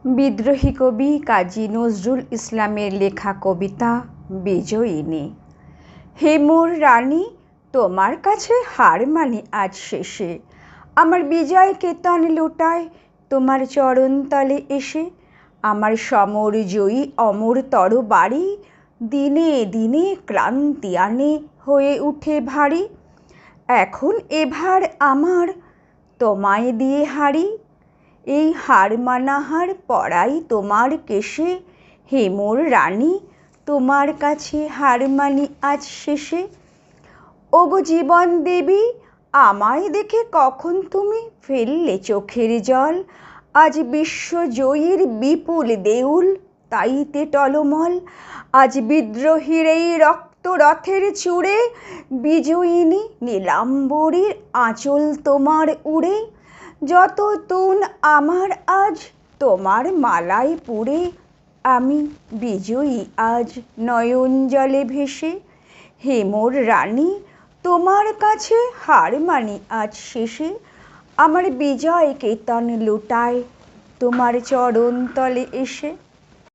বিদ্রোহী কবি কাজী নজরুল ইসলামের লেখা কবিতা বিজয়িনী। হে মোর রানী, তোমার কাছে হার মানি আজ শেষে। আমার বিজয় কেতন লুটায় তোমার চরণতলে এসে। আমার সমর জয়ী অমর তরবারি দিনে দিনে ক্লান্তি আনে হয়ে উঠে ভারী। এখন এভার আমার তোমায় দিয়ে হারি, এই হার মানা হার পরাই তোমার কেশে। হে মোর রানী, তোমার কাছে হার মানি আজ শেষে। ওগো জীবন দেবী, আমায় দেখে কখন তুমি ফেললে চোখের জল। আজ বিশ্বজয়ীর বিপুল দেউল তাইতে টলমল। আজ বিদ্রোহীর এই রক্ত রথের চূড়ে বিজয়িনী নীলাম্বরীর আঁচল তোমার উড়ে। যত তুন আমার আজ তোমার মালায় পুড়ে, আমি বিজয়ী আজ নয়ন জলে ভেসে। হে মোর রানী, তোমার কাছে হার মানি আজ শেষে। আমার বিজয় কেতন লুটায় তোমার চরণ তলে এসে।